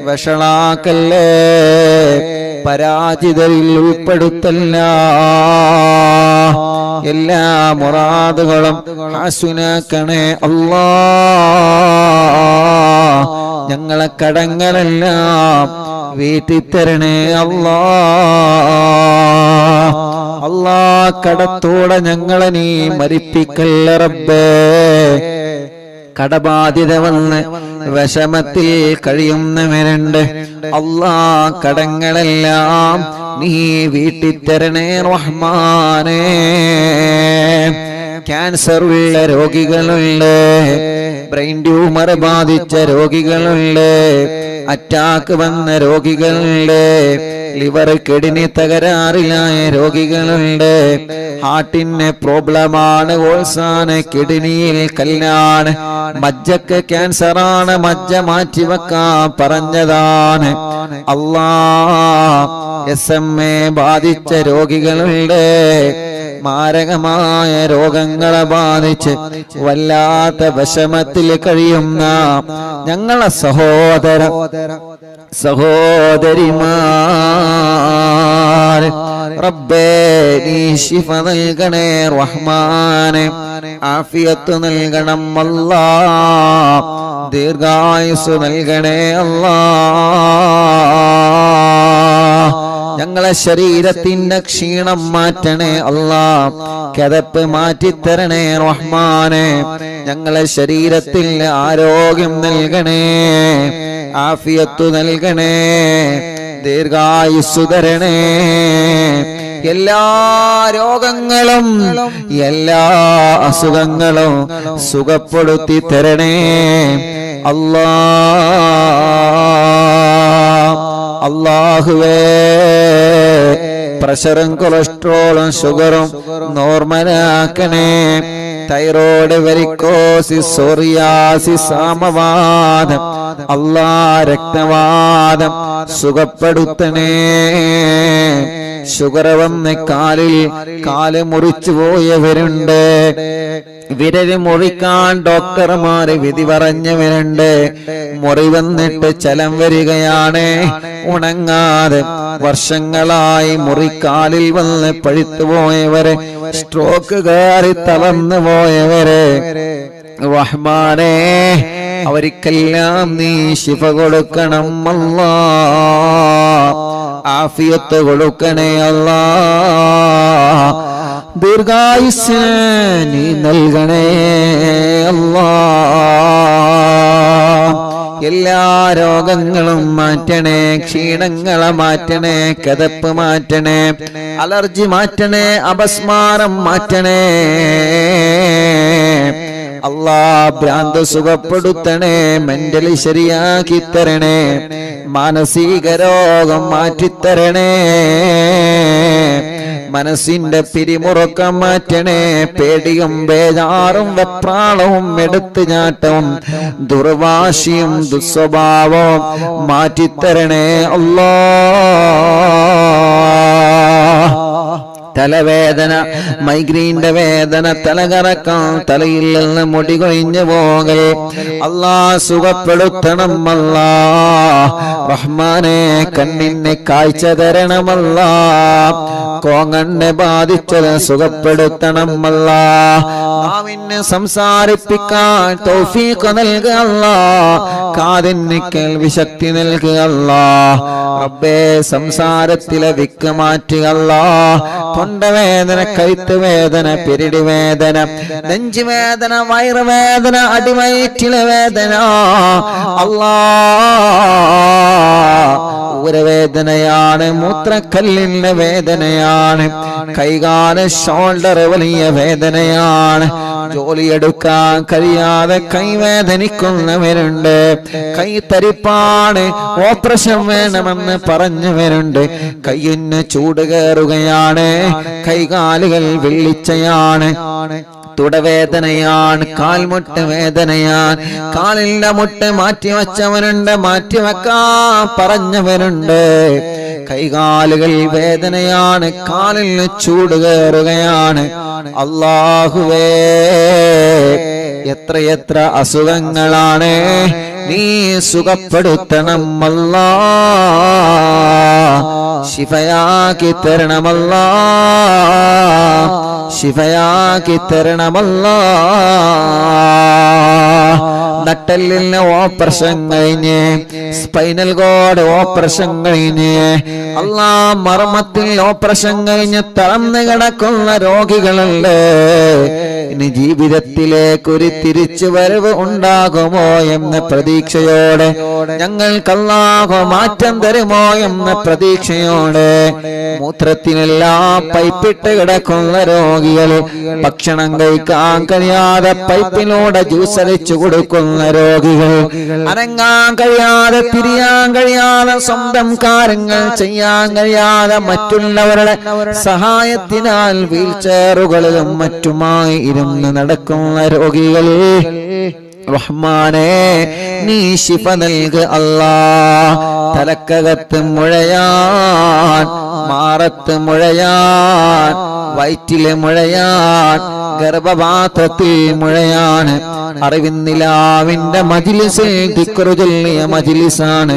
വഷളാക്കല്ലേ പരാജിതരിൽ ഉൾപ്പെടുത്തല്ല എല്ലാ മുറാദുകളും ഹാസുനാക്കണേ അല്ലാഹ് ഞങ്ങളെ കടങ്ങളെല്ലാം വീട്ടിത്തരണേ അല്ലാഹ് അല്ലാഹ് കടത്തോടെ ഞങ്ങളെ നീ മരിപ്പിക്കല്ല റബ്ബേ കടബാധ്യത വന്ന് വിഷമത്തിൽ കഴിയുന്നവരുണ്ട് അല്ലാഹ് കടങ്ങളെല്ലാം നീ വീട്ടിത്തരണേ റഹ്മാനേ ക്യാൻസർ ഉള്ള രോഗികളുണ്ട് ബ്രെയിൻ ട്യൂമർ ബാധിച്ച രോഗികളുണ്ട് അറ്റാക്ക് വന്ന രോഗികളുണ്ട് ലിവർ കിഡ്നി തകരാറിലായ രോഗികളുണ്ട് ഹാർട്ടിന് പ്രോബ്ലമാണ് ഓൾസാണ് കിഡ്നിയിൽ കല്ലാണ് മജ്ജക്ക് ക്യാൻസറാണ് മജ്ജ മാറ്റിവെക്കാൻ പറഞ്ഞതാണ് അല്ലാഹ് SMA ബാധിച്ച രോഗികളുണ്ട് മാരകമായ രോഗങ്ങളെ ബാധിച്ച് വല്ലാത്ത വിഷമത്തിൽ കഴിയുന്ന ഞങ്ങളെ സഹോദരിമാർ റബ്ബേ നീ ശിഫ നൽകണേ റഹ്മാനെ, ആഫിയത്ത് നൽകണം അല്ലാ, ദീർഘായുസ് നൽകണേ അല്ലാ. ഞങ്ങളെ ശരീരത്തിന്റെ ക്ഷീണം മാറ്റണേ അല്ലാ, കിതപ്പ് മാറ്റിത്തരണേ റഹ്മാനെ. ഞങ്ങളെ ശരീരത്തിൽ ആരോഗ്യം നൽകണേ, ആഫിയത്ത് നൽകണേ, ദീർഘായുസ്സു തരണേ. എല്ലാ രോഗങ്ങളും എല്ലാ അസുഖങ്ങളും സുഖപ്പെടുത്തി തരണേ അല്ലാ. അല്ലാഹുവേ, പ്രഷറും കൊളസ്ട്രോളും ഷുഗറും നോർമലാക്കണേ. തൈറോയ്ഡ്, വെരിക്കോസിസ്, സോറിയാസിസ്, ആമവാദം അല്ലാ, രക്തവാദം സുഖപ്പെടുത്തണേ. ഷുഗർ വന്ന് കാല് മുറിച്ചു പോയവരുണ്ട്, വിരല് മുറിക്കാൻ ഡോക്ടർമാര് വിധി പറഞ്ഞവരുണ്ട്. മുറി വന്നിട്ട് ചലം വരികയാണ്, ഉണങ്ങാതെ വർഷങ്ങളായി മുറിക്കാലിൽ വന്ന് പഴുത്തു പോയവരെ, സ്ട്രോക്ക് കയറി തളർന്നു പോയവരെ റഹ്മാനേ, അവർക്കെല്ലാം നീ ശിഫ കൊടുക്കണം അല്ലാ, ആഫിയത്ത് കൊടുക്കണേ അല്ലാ, ദീർഘായുസ് നീ നൽകണേ അല്ലാ. എല്ലാ രോഗങ്ങളും മാറ്റണേ, ക്ഷീണങ്ങളെ മാറ്റണേ, കിതപ്പ് മാറ്റണേ, അലർജി മാറ്റണേ, അപസ്മാരം മാറ്റണേ അല്ലാ. ഭ്രാന്ത് സുഖപ്പെടുത്തണേ, മെന്റലി ശരിയാക്കി തരണേ, മാനസിക രോഗം മാറ്റിത്തരണേ, മനസ്സിന്റെ പിരിമുറുക്കം മാറ്റണേ, പേടിയും ബേജാറും വെപ്രാളവും എടുത്തുചാട്ടവും ദുർവാശിയും ദുസ്വഭാവവും മാറ്റിത്തരണേ അല്ലാ. തലവേദന, മൈഗ്രീന്റെ വേദന, തലകറക്കം, തലയിൽ നിന്ന് മുടി കൊഴിഞ്ഞു പോകൽ അല്ലാ സുഖപ്പെടുത്തണം അല്ലാ. റഹ്മാനെ, കണ്ണിന് കാഴ്ച തരണമല്ലാ, കോങ്ങണ്ണെ ബാധിച്ചത് സുഖപ്പെടുത്തണം അല്ലാ. നാവിന് സംസാരിപ്പിക്കാൻ തൗഫീഖ് നൽകുക അല്ലാ, കാതിന് കേൾവി ശക്തി നൽകുക അല്ലാ. റബ്ബേ, സംസാരത്തിലെ വിക്ക് മാറ്റുക അല്ലാ. തൊണ്ടവേദന, കഴുത്ത് വേദന, പിരിടി വേദന, നെഞ്ചുവേദന, വയറുവേദന, അടിവയറ്റിലെ വേദന അല്ലാ, ഊരവേദനയാണ്, മൂത്രക്കല്ലിന്റെ വേദനയാണ്, കൈകാല് ഷോൾഡർ വലിയ വേദനയാണ്, ജോലിയെടുക്കാൻ കഴിയാതെ കൈവേദനിക്കുന്നവരുണ്ട്, കൈ തരിപ്പാണ്, ഓപ്പറേഷൻ വേണമെന്ന് പറഞ്ഞവരുണ്ട്, കയ്യിന് ചൂട് കയറുകയാണ്, കൈകാലുകൾ വെള്ളിച്ചയാണ്, തുടവേദനയാണ്, കാൽമുട്ട് വേദനയാണ്, കാലിന്റെ മുട്ട് മാറ്റിവെച്ചവനുണ്ട്, മാറ്റിവെക്കാൻ പറഞ്ഞവരുണ്ട്, കൈകാലുകൾ വേദനയാണ്, കാലിന് ചൂട് കയറുകയാണ്. അല്ലാഹുവേ, എത്രയെത്ര അസുഖങ്ങളാണ്, നീ സുഖപ്പെടുത്തണം അല്ലാ, ശിഫയാക്കി തരണമല്ലാ, ശിഫയാക്കി തരണമല്ലാ. നട്ടെല്ലിന് ഓപ്പറേഷൻ കഴിഞ്ഞ്, സ്പൈനൽ കോഡ് ഓപ്പറേഷൻ കഴിഞ്ഞ് അല്ലാ, മർമ്മത്തിൽ ഓപ്പറേഷൻ കഴിഞ്ഞ് തളർന്നു കിടക്കുന്ന രോഗികളല്ലേ, ഇനി ജീവിതത്തിലേക്കൊരു തിരിച്ചു വരവ് ഉണ്ടാകുമോ എന്ന പ്രതീക്ഷയോടെ, ഞങ്ങൾക്ക് അല്ലാഹു മാറ്റം തരുമോ എന്ന പ്രതീക്ഷയോടെ, മൂത്രത്തിനെല്ലാം പൈപ്പിട്ട് കിടക്കുന്ന രോഗികൾ, ഭക്ഷണം കഴിക്കാൻ കഴിയാതെ പൈപ്പിലൂടെ ജ്യൂസ് അടിച്ചു കൊടുക്കുന്ന രോഗികൾ, അനങ്ങാൻ കഴിയാതെ, തിരിയാൻ കഴിയാതെ, സ്വന്തം കാര്യങ്ങൾ ചെയ്യാൻ കഴിയാതെ, മറ്റുള്ളവരുടെ സഹായത്തിനാൽ വീൽചെയറുകളിലും മറ്റുമായി ഇരുന്ന് നടക്കുന്ന രോഗികൾ, റഹ്മാനേ, നീ ശിഫ നൽകുക അല്ലാ. തലക്കകത്ത് മുഴയാൻ മാറത്ത് മുഴയാൻ, വയറ്റിലെ മുഴയാൻ, ഗർഭപാത്രത്തിൽ മുഴയാണ്. അറിവിന്നിലാവിന്റെ മജ്ലിസിൽ ദിക്റ് ചൊല്ലിയ മജ്ലിസാണ്.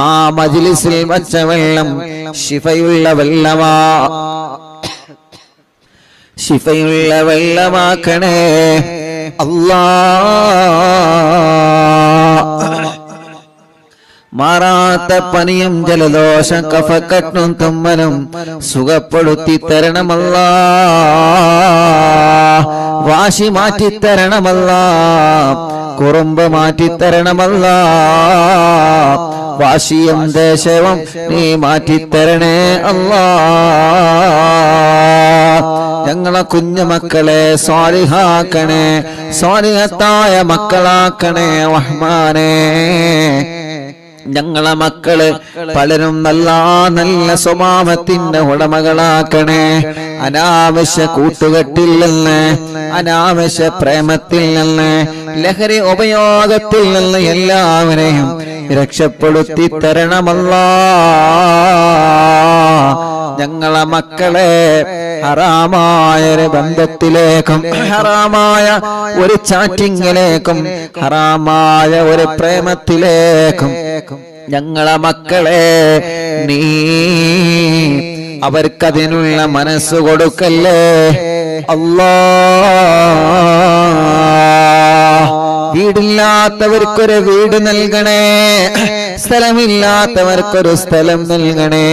ആ മജ്ലിസിൽ വച്ച വെള്ളം ശിഫയുള്ള വെള്ളമാ, ശിഫയുള്ള വെള്ളമാക്കണേ അല്ലാഹ്. മാറാത്ത പനിയും ജലദോഷ കഫക്കെട്ടും തുമ്മലും സുഖപ്പെടുത്തി തരണമല്ലാ. വാശി മാറ്റിത്തരണമല്ലാ. കുറുമ്പ് മാറ്റിത്തരണമല്ലാ. വാശിയും ദേശവും നീ മാറ്റിത്തരണേ അല്ലാ. ഞങ്ങളെ കുഞ്ഞുമക്കളെ സ്വാലിഹാക്കണേ, സ്വാലിഹത്തായ മക്കളാക്കണേ റഹ്മാനേ. ഞങ്ങളെ മക്കള് പലരും നല്ല നല്ല സ്വഭാവത്തിന്റെ ഉടമകളാക്കണേ. അനാവശ്യ കൂട്ടുകെട്ടിൽ നിന്ന്, അനാവശ്യ പ്രേമത്തിൽ നിന്ന്, ലഹരി ഉപയോഗത്തിൽ നിന്ന് എല്ലാവരെയും രക്ഷപ്പെടുത്തി തരണമല്ലാ. ഞങ്ങളെ മക്കളെ ഹറാമായ ഒരു ബന്ധത്തിലേക്കും, ഹറാമായ ഒരു ചാറ്റിങ്ങിലേക്കും, ഹറാമായ ഒരു പ്രേമത്തിലേക്കും ഞങ്ങളെ മക്കളെ നീ അവർക്കതിനുള്ള മനസ്സ് കൊടുക്കല്ലേ അല്ലാഹ്. വീടില്ലാത്തവർക്കൊരു വീട് നൽകണേ, സ്ഥലമില്ലാത്തവർക്കൊരു സ്ഥലം നൽകണേ,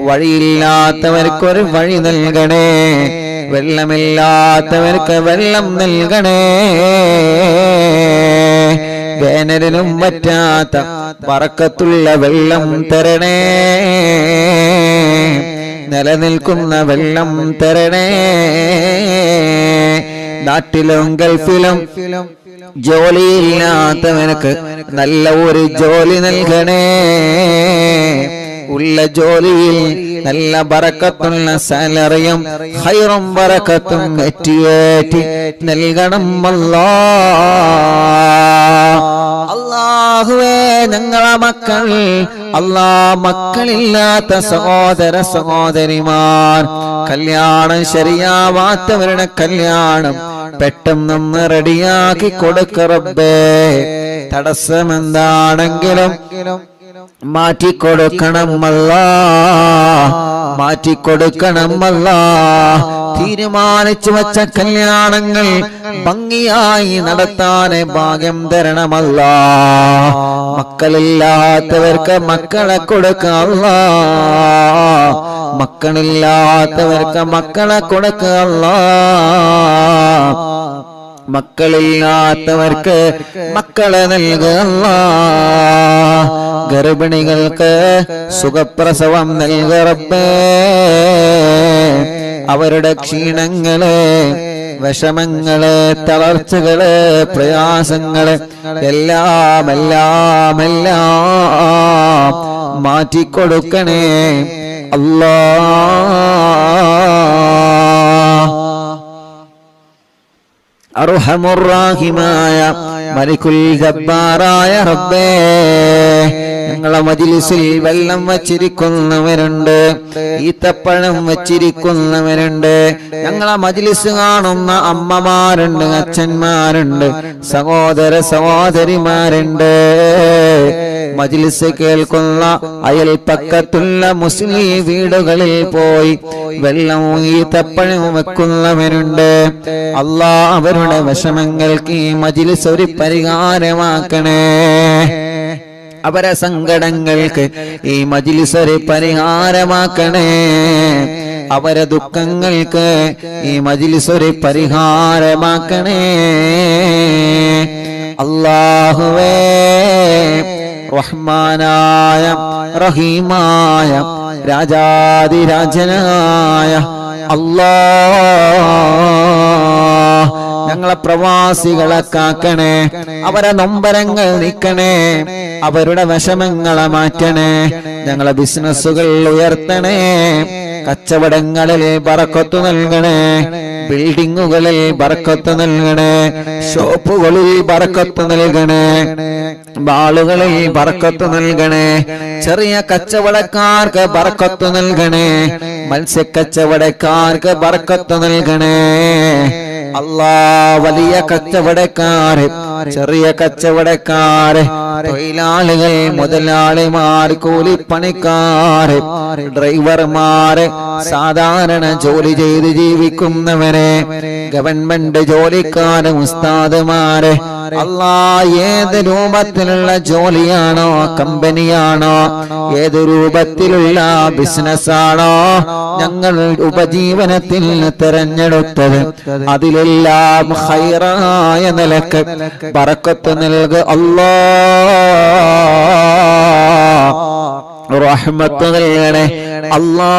വഴിയില്ലാത്തവർക്കൊരു വഴി നൽകണേ, വെള്ളമില്ലാത്തവർക്ക് വെള്ളം നൽകണേ. വേനലിനും പറ്റാത്ത ബറക്കത്തുള്ള വെള്ളം തരണേ, നിലനിൽക്കുന്ന വെള്ളം തരണേ. നാട്ടിലും ഗൾഫിലും ജോലിയില്ലാത്തവനക്ക് നല്ല ഒരു ജോലി നൽകണേ. ഉള്ള ജോലിയിൽ നല്ല ബറക്കത്തുള്ള സാലറിയും ഖൈറും ബറക്കത്തും ഏറ്റി നൽകണം അല്ലാഹ്. അല്ലാഹുവേ, ഞങ്ങളെ മക്കൾ, മക്കളില്ലാത്ത സഹോദര സഹോദരിമാർ, കല്യാണം ശരിയാവാത്തവരുടെ കല്യാണം പെട്ടെന്ന് റെഡിയാക്കി കൊടുക്ക റബ്ബേ. തടസ്സമെന്താണെങ്കിലും മാറ്റിക്കൊടുക്കണം അല്ലാഹ്, മാറ്റിക്കൊടുക്കണം അല്ലാഹ്. തീരുമാനിച്ചു വച്ച കല്യാണങ്ങൾ ഭംഗിയായി നടത്താൻ ഭാഗ്യം തരണമല്ലാഹ്. മക്കളില്ലാത്തവർക്ക് മക്കളെ കൊടുക്കുക അല്ലാഹ്, മക്കളില്ലാത്തവർക്ക് മക്കളെ കൊടുക്കുക അല്ലാഹ്. മക്കളില്ലാത്തവർക്ക് മക്കളെ നൽകുക അല്ലാഹ്. ഗർഭിണികൾക്ക് സുഖപ്രസവം നൽകുക റബ്ബേ. അവരുടെ ക്ഷീണങ്ങള്, വിഷമങ്ങള്, തളർച്ചകള്, പ്രയാസങ്ങള് എല്ലാം എല്ലാം എല്ലാം മാറ്റിക്കൊടുക്കണേ അല്ലാഹ്. അർഹമുർ-റഹീമായ മലിക്കുൽ ജബ്ബാറായ റബ്ബേ, ഞങ്ങളെ മജ്ലിസിൽ വെള്ളം വച്ചിരിക്കുന്നവരുണ്ട്, ഈത്തപ്പഴം വച്ചിരിക്കുന്നവരുണ്ട്, ഞങ്ങളെ മജ്ലിസ് കാണുന്ന അമ്മമാരുണ്ട്, അച്ഛന്മാരുണ്ട്, സഹോദര സഹോദരിമാരുണ്ട്, മജ്ലിസ് കേൾക്കുന്ന അയൽപക്കത്തുള്ള മുസ്ലിം വീടുകളിൽ പോയി വെള്ളം ഈത്തപ്പഴം വെക്കുന്നവരുണ്ട്. അല്ലാഹ്, അവരുടെ വിഷമങ്ങൾക്ക് ഈ മജ്ലിസ് ഒരു പരിഹാരമാക്കണേ. അവരെ സങ്കടങ്ങൾക്ക് ഈ മജ്ലിസ് ഒരു പരിഹാരമാക്കണേ. അവരെ ദുഃഖങ്ങൾക്ക് ഈ മജ്ലിസ് ഒരു പരിഹാരമാക്കണേ. അല്ലാഹുവേ, റഹ്മാനായ റഹീമായ രാജാതിരാജനായ അല്ലാഹ്, ഞങ്ങളെ പ്രവാസികളെ കാക്കണേ. അവരെ നൊമ്പരങ്ങൾ നീക്കണേ, അവരുടെ വിഷമങ്ങളെ മാറ്റണേ. ഞങ്ങളെ ബിസിനസ്സുകൾ ഉയർത്തണേ, കച്ചവടങ്ങളിൽ ബറക്കത്ത് നൽകണേ, ബിൽഡിങ്ങുകളിൽ ബറക്കത്ത് നൽകണേ, ഷോപ്പുകളിൽ ബറക്കത്ത് നൽകണേ, ബാളുകളിൽ ബറക്കത്ത് നൽകണേ, ചെറിയ കച്ചവടക്കാർക്ക് ബറക്കത്ത് നൽകണേ, മത്സ്യക്കച്ചവടക്കാർക്ക് ബറക്കത്ത് നൽകണേ. അല്ലാ, വലിയ കച്ചവടക്കാര്, ചെറിയ കച്ചവടക്കാര്, തൊഴിലാളികൾ, മുതലാളിമാർ, കൂലിപ്പണിക്കാര്, ഡ്രൈവർമാര്, സാധാരണ ജോലി ചെയ്ത് ജീവിക്കുന്നവരെ, ഗവൺമെന്റ് ജോലിക്കാര്, ഉസ്താദുമാര്, അല്ലാ, ഏത് രൂപത്തിലുള്ള ജോലിയാണോ, കമ്പനിയാണോ, ഏത് രൂപത്തിലുള്ള ബിസിനസ്സാണോ ഞങ്ങൾ ഉപജീവനത്തിൽ തിരഞ്ഞെടുത്തത്, അതിലെല്ലാം ഖൈറായ നിലക്ക് ബറക്കത്ത് നൽകുക അല്ലാ, റഹ്മത്ത് നൽകണേ അല്ലാ.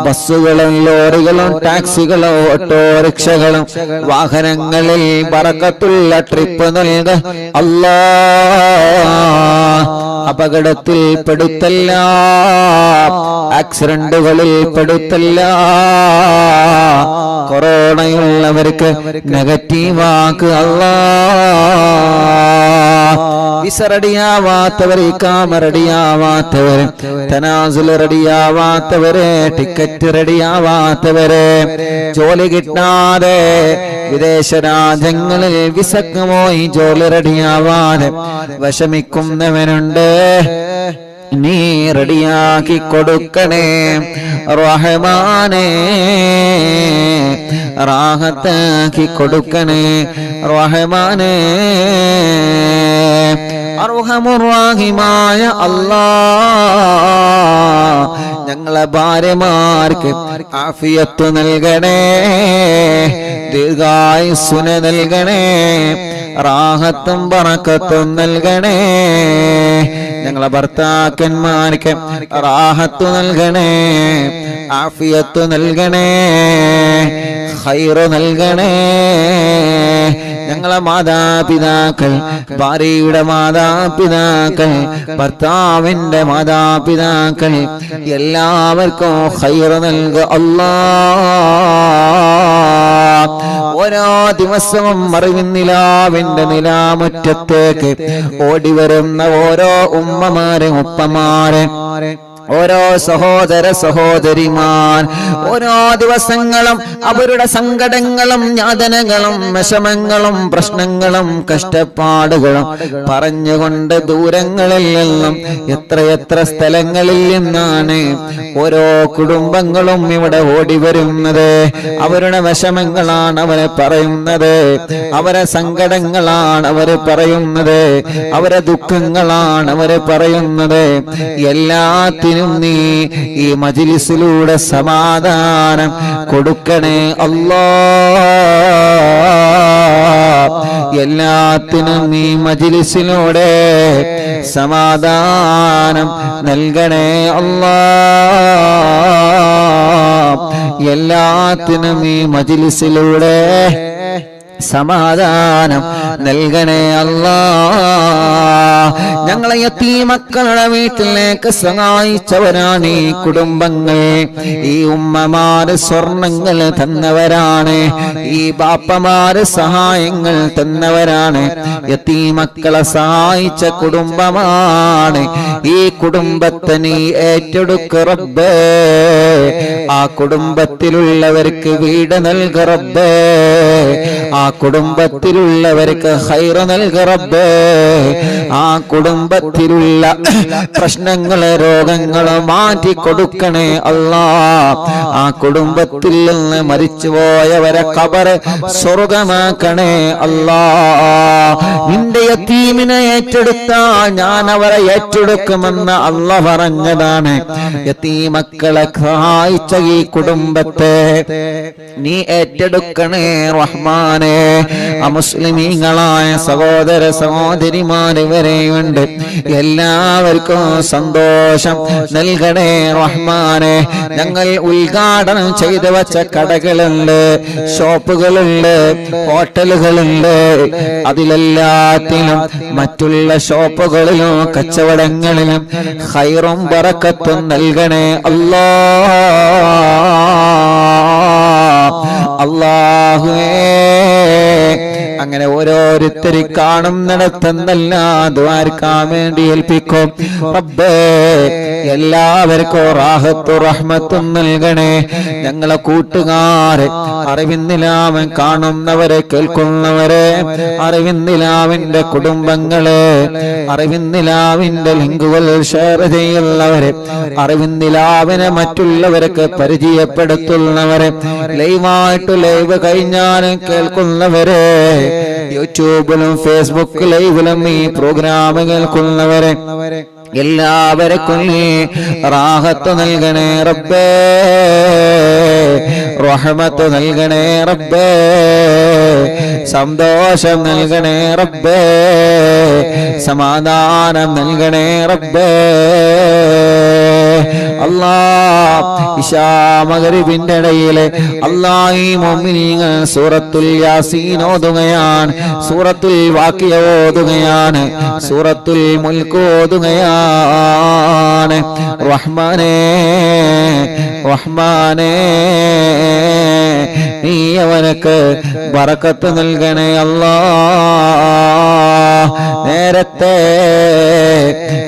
ബസ്സുകളും ലോറികളും ടാക്സികളും ഓട്ടോറിക്ഷകളും വാഹനങ്ങളിൽ ബറക്കത്തുള്ള ട്രിപ്പ് നൽകുക അല്ലാ. അപകടത്തിൽ പെടുത്തല്ല, ആക്സിഡന്റുകളിൽ പെടുത്തല്ല, കൊറോണയുള്ളവർക്ക് നെഗറ്റീവാക്ക് അല്ലാ. വിസ റെഡിയാവാത്തവര്, ഇഖാമ റെഡിയാവാത്തവര്, തനാസുൽ റെഡിയാവാത്തവര്, ടിക്കറ്റ് റെഡിയാവാത്തവര്, ജോലി കിട്ടാതെ വിദേശ രാജ്യങ്ങളിൽ വിസക്ക് പോയി ജോലി റെഡിയാവാതെ വിഷമിക്കുന്നവനുണ്ട്, നീ റെഡിയാക്കി കൊടുക്കണേ റഹ്മാനേ, റാഹത്താക്കി കൊടുക്കണേ റഹ്മാനേ. അർഹമുർറാഹിമായ അല്ലാഹ്, ഞങ്ങളെ ഭാര്യമാർക്ക് ആഫിയത്ത് നൽകണേ, ദീർഘായുസ്സ് നൽകണേ, റാഹത്തും ബറക്കത്തും നൽകണേ. ഞങ്ങളെ ഭർത്താക്കന്മാർക്ക് റാഹത്ത് നൽകണേ, ആഫിയത്ത് നൽകണേ, ഖൈറ് നൽകണേ. ഞങ്ങളെ മാതാപിതാക്കൾ, ഭാര്യയുടെ മാതാപിതാക്കൾ, ഭർത്താവിന്റെ മാതാപിതാക്കൾ, എല്ലാവർക്കും ഖൈറ് നൽകുക അല്ലാഹ്. ഓരോ ദിവസവും അറിവിന്നിലാവിന്റെ നിലാമുറ്റത്തേക്ക് ഓടിവരുന്ന ഓരോ ഉമ്മമാരെ, ഉപ്പമാരെ, ഓരോ സഹോദര സഹോദരിമാർ, ഓരോ ദിവസങ്ങളും അവരുടെ സങ്കടങ്ങളും യാതനകളും വിഷമങ്ങളും പ്രശ്നങ്ങളും കഷ്ടപ്പാടുകളും പറഞ്ഞുകൊണ്ട് ദൂരങ്ങളിൽ നിന്നും എത്രയെത്ര സ്ഥലങ്ങളിൽ നിന്നാണ് ഓരോ കുടുംബങ്ങളും ഇവിടെ ഓടി വരുന്നത്. അവരുടെ വിഷമങ്ങളാണ് അവരെ പറയുന്നത്, അവരെ സങ്കടങ്ങളാണ് അവര് പറയുന്നത്, അവരെ ദുഃഖങ്ങളാണ് അവര് പറയുന്നത്. എല്ലാത്തിനും നീ ഈ മജ്‌ലിസിലൂടെ സമാധാനം കൊടുക്കണേ അല്ലാഹ്. എല്ലാത്തിനും നീ മജ്‌ലിസിലൂടെ സമാധാനം നൽകണേ അല്ലാഹ്. എല്ലാത്തിനും ഈ മജ്‌ലിസിലൂടെ സമാധാനം നൽകണേ അല്ലാഹ്. ഞങ്ങളെ യതീമക്കളുടെ വീട്ടിലേക്ക് സഹായിച്ചവരാണ് ഈ കുടുംബങ്ങൾ. ഈ ഉമ്മമാര് സ്വർണങ്ങൾ തന്നവരാണ്, ഈ ബാപ്പമാര് സഹായങ്ങൾ തന്നവരാണ്. യതീമക്കളെ സഹായിച്ച കുടുംബമാണ്. ഈ കുടുംബത്തെ നീ ഏറ്റെടുക്ക റബ്ബേ. ആ കുടുംബത്തിലുള്ളവർക്ക് വീട് നൽക റബ്ബേ. ആ കുടുംബത്തിലുള്ളവർക്ക് ഖൈർ നൽക റബ്ബേ. ആ കുടുംബത്തിലുള്ള പ്രശ്നങ്ങളെ, രോഗങ്ങളെ മാറ്റി കൊടുക്കണേ അല്ലാഹ്. ആ കുടുംബത്തിൽ നിന്ന് മരിച്ചുപോയവരെ ഖബർ സ്വർഗ്ഗമാക്കണേ അല്ലാഹ്. നിന്റെ യതീമിനെ ഏറ്റെടുത്താൽ ഞാൻ അവരെ ഏറ്റെടുക്കുമെന്ന് അല്ലാഹ് പറഞ്ഞതാണ്. യതീമക്കളെ സഹായിച്ച ഈ കുടുംബത്തെ നീ ഏറ്റെടുക്കണേ റഹ്മാനേ. അമുസ്ലിമീങ്ങളായ സഹോദര സഹോദരിമാര് വരെയുണ്ട്. എല്ലാവർക്കും സന്തോഷം നൽകണേ റഹ്മാനെ. ഞങ്ങൾ ഉദ്ഘാടനം ചെയ്തു വച്ച കടകളുണ്ട്, ഷോപ്പുകളുണ്ട്, ഹോട്ടലുകളുണ്ട്. അതിലെല്ലാത്തിലും മറ്റുള്ള ഷോപ്പുകളിലും കച്ചവടങ്ങളിലും ഖൈറും ബറക്കത്തും നൽകണേ അല്ലാഹുവേ. അങ്ങനെ ഓരോരുത്തർ കാണുന്നിടത്തെന്നെല്ലാം ദ്വാരക്കാൻ വേണ്ടി ഏൽപ്പിക്കും റബ്ബേ. എല്ലാവർക്കും റാഹത്തും റഹ്മത്തും നൽകണേ. ഞങ്ങളെ കൂട്ടുകാരെ, അറിവിന്ദിലാവൻ കാണുന്നവരെ, കേൾക്കുന്നവരെ, അറിവിന്ദിലാവിന്റെ കുടുംബങ്ങളെ, അറിവിന്ദിലാവിന്റെ ലിങ്കുകൾ ഷെയർ ചെയ്യുന്നവരെ, അറിവിന്ദിലാവിനെ മറ്റുള്ളവർക്ക് പരിചയപ്പെടുത്തുന്നവരെ, ലൈവ് കഴിഞ്ഞാലും കേൾക്കുന്നവരെ, യൂട്യൂബിലും ഫേസ്ബുക്ക് ലൈവിലും ഈ പ്രോഗ്രാം കേൾക്കുന്നവരെ, എല്ലാവർക്കും റാഹത്ത് നൽകണേ റബ്ബേ, റഹ്മത്ത് നൽകണേ റബ്ബേ, സന്തോഷം നൽകണേ റബ്ബേ, സമാധാനം നൽകണേ റബ്ബേ. ഇശാ മഗ്രിബിന്റെ ഇടയിലെ ഈ മുഅ്മിനീങ്ങൾ സൂറത്തുൽ യാസീൻ ഓതുകയാണ്, സൂറത്തുൽ വാഖിയ ഓതുകയാണ്, സൂറത്തുൽ മുൽക്ക് ഓതുകയാണ്. റഹ്മാനേ റഹ്മാനേ, നീ അവനക്ക് ബറക്കത്ത് നൽകണേ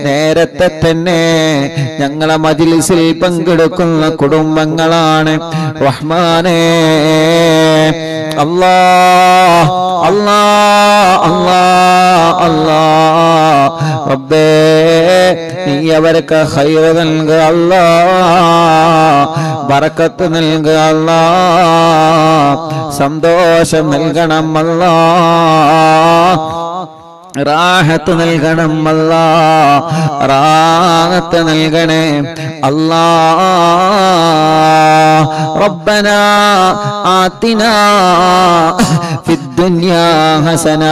നേരത്തെ തന്നെ ഞങ്ങളെ മജ്ലിസിൽ പങ്കെടുക്കുന്ന കുടുംബങ്ങളാണ് റഹ്മാനേ. അല്ലാഹ് അല്ലാഹ് അല്ലാഹ് അല്ലാഹ് റബ്ബേ, നീ അവർക്ക് ഖൈർ നൽകുക അല്ലാഹ്, ബറക്കത്ത് നൽകുക അല്ലാഹ്, സന്തോഷം നൽകണം അല്ലാഹ്, റാഹത്ത് നൽകണം അല്ലാഹ്, റാഹത്ത് നൽകണേ അല്ലാഹ്. റബ്ബനാ ആതിനാ ഫിദ്ദുനിയാ ഹസന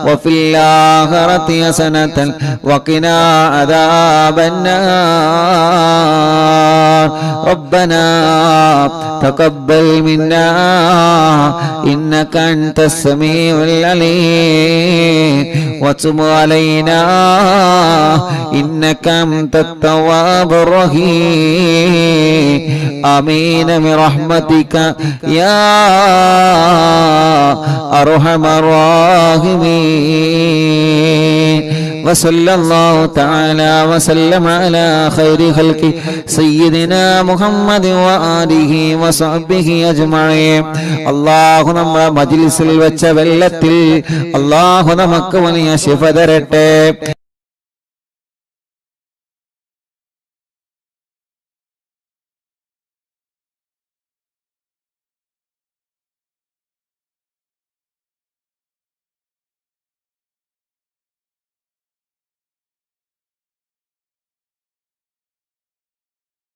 വഫിൽ ആഖിറതി ഹസനതൻ വഖിനാ അദാബന്നാർ. റബ്ബനാ തഖബ്ബൽ മിന്നാ ഇന്നക അൻതസ് സമീഉൽ അലീം وتب علينا إنك أنت التواب الرحيم. آمين برحمتك يا أرحم الراحمين. وصلى الله تعالى وسلم على خير خلقه سيدنا محمد وآله وصحبه أجمعين. الله നമ്മുടെ മജ്ലിസിൽ വെച്ച വെള്ളത്തിൽ അല്ലാഹു നമുക്ക് വലിയ ശിഫ തരട്ടെ.